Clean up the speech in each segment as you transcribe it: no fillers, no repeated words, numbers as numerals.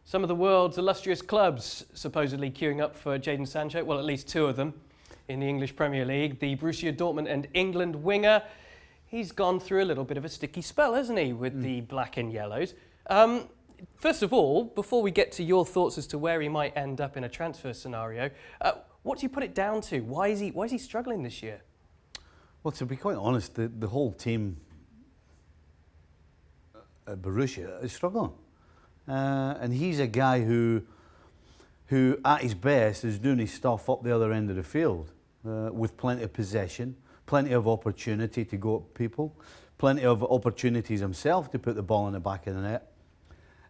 Some of the world's illustrious clubs supposedly queuing up for Jadon Sancho, well, at least two of them in the English Premier League. The Borussia Dortmund and England winger, he's gone through a little bit of a sticky spell, hasn't he, with the black and yellows. First of all, before we get to your thoughts as to where he might end up in a transfer scenario, what do you put it down to? Why is he struggling this year? Well, to be quite honest, the whole team at Borussia is struggling. And he's a guy who at his best is doing his stuff up the other end of the field with plenty of possession, plenty of opportunity to go at people, plenty of opportunities himself to put the ball in the back of the net.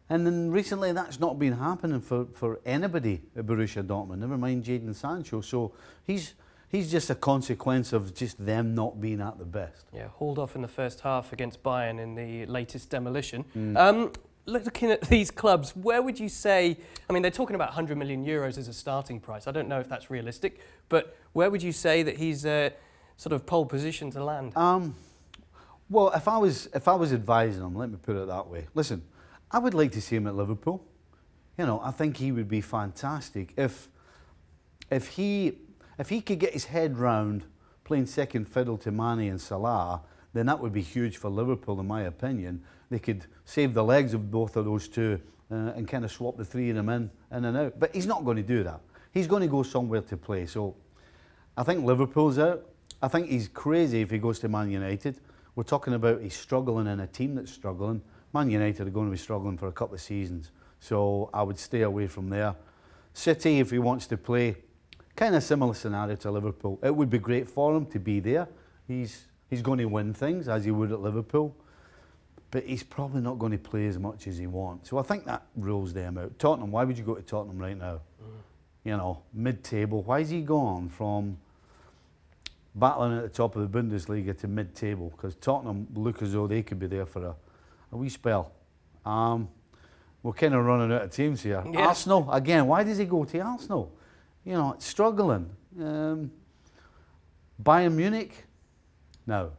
And then recently that's not been happening for anybody at Borussia Dortmund, never mind Jadon Sancho. So he's just a consequence of just them not being at the best. Yeah, hauled off in the first half against Bayern in the latest demolition. Looking at these clubs, where would you say, I mean, they're talking about 100 million euros as a starting price. I don't know if that's realistic, but where would you say that he's sort of pole position to land? Well, if I was advising him, let me put it that way. Listen, I would like to see him at Liverpool. You know, I think he would be fantastic if he could get his head round playing second fiddle to Mane and Salah, then that would be huge for Liverpool, in my opinion. They could save the legs of both of those two and kind of swap the three of them in and out. But he's not going to do that. He's going to go somewhere to play. So I think Liverpool's out. I think he's crazy if he goes to Man United. We're talking about he's struggling in a team that's struggling. Man United are going to be struggling for a couple of seasons. So I would stay away from there. City, if he wants to play, kind of similar scenario to Liverpool. It would be great for him to be there. He's going to win things as he would at Liverpool. But he's probably not going to play as much as he wants. So I think that rules them out. Tottenham, why would you go to Tottenham right now? You know, mid-table. Why is he gone from battling at the top of the Bundesliga to mid-table? Because Tottenham look as though they could be there for a wee spell. We're kind of running out of teams here. Yeah. Arsenal, again, why does he go to Arsenal? You know, it's struggling. Bayern Munich, no.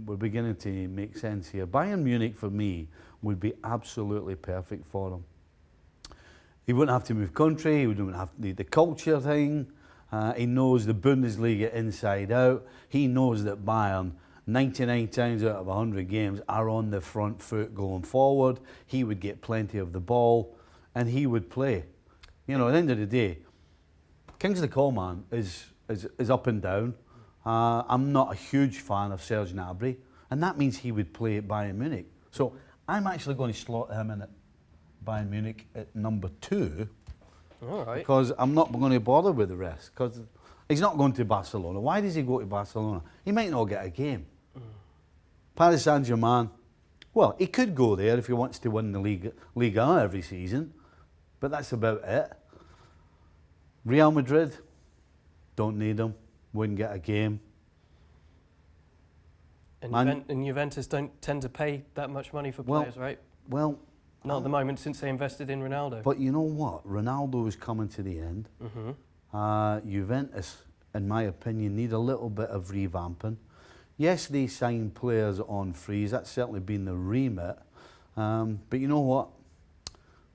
We're beginning to make sense here. Bayern Munich, for me, would be absolutely perfect for him. He wouldn't have to move country, he wouldn't have to do the culture thing. He knows the Bundesliga inside out. He knows that Bayern, 99 times out of 100 games, are on the front foot going forward. He would get plenty of the ball, and he would play. You know, at the end of the day, Kingsley Coman is up and down. I'm not a huge fan of Serge Gnabry, and that means he would play at Bayern Munich. So I'm actually going to slot him in at Bayern Munich at number 2. All right. Because I'm not going to bother with the rest, because he's not going to Barcelona. Why does he go to Barcelona? He might not get a game. Paris Saint-Germain, well, he could go there if he wants to win the Ligue 1 every season, but that's about it. Real Madrid, don't need him. Wouldn't get a game. And Juventus don't tend to pay that much money for players, right? Well, not at the moment, since they invested in Ronaldo. But you know what? Ronaldo is coming to the end. Juventus, in my opinion, need a little bit of revamping. Yes, they sign players on frees. That's certainly been the remit. But you know what?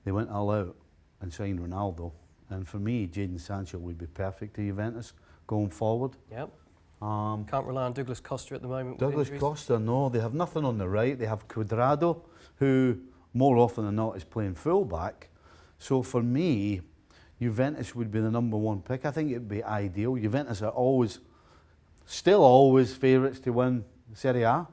They went all out and signed Ronaldo. And for me, Jadon Sancho would be perfect to Juventus going forward. Yep. Can't rely on Douglas Costa at the moment. Douglas Costa, no. They have nothing on the right. They have Cuadrado, who more often than not is playing fullback. So for me, Juventus would be the number 1 pick. I think it would be ideal. Juventus are still always favourites to win Serie A.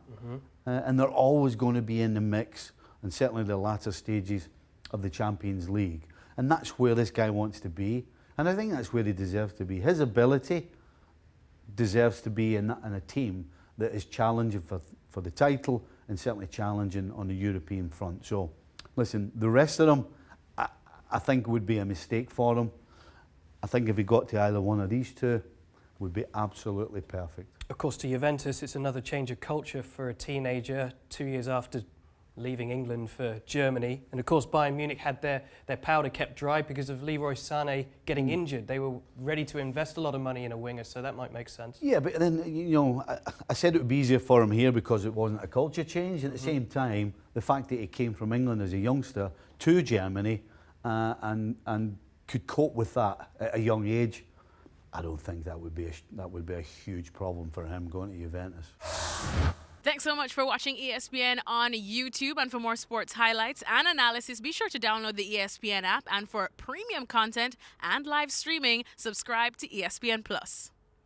And they're always going to be in the mix, and certainly the latter stages of the Champions League. And that's where this guy wants to be. And I think that's where he deserves to be. His ability deserves to be in a team that is challenging for the title and certainly challenging on the European front. So, listen, the rest of them, I think would be a mistake for him. I think if he got to either one of these two, would be absolutely perfect. Of course, to Juventus, it's another change of culture for a teenager 2 years after leaving England for Germany. And of course, Bayern Munich had their powder kept dry because of Leroy Sané getting injured. They were ready to invest a lot of money in a winger, so that might make sense. Yeah, but then, you know, I said it would be easier for him here because it wasn't a culture change. At the same time, the fact that he came from England as a youngster to Germany and could cope with that at a young age, I don't think that would be a huge problem for him going to Juventus. Thanks so much for watching ESPN on YouTube. And for more sports highlights and analysis, be sure to download the ESPN app. And for premium content and live streaming, subscribe to ESPN Plus.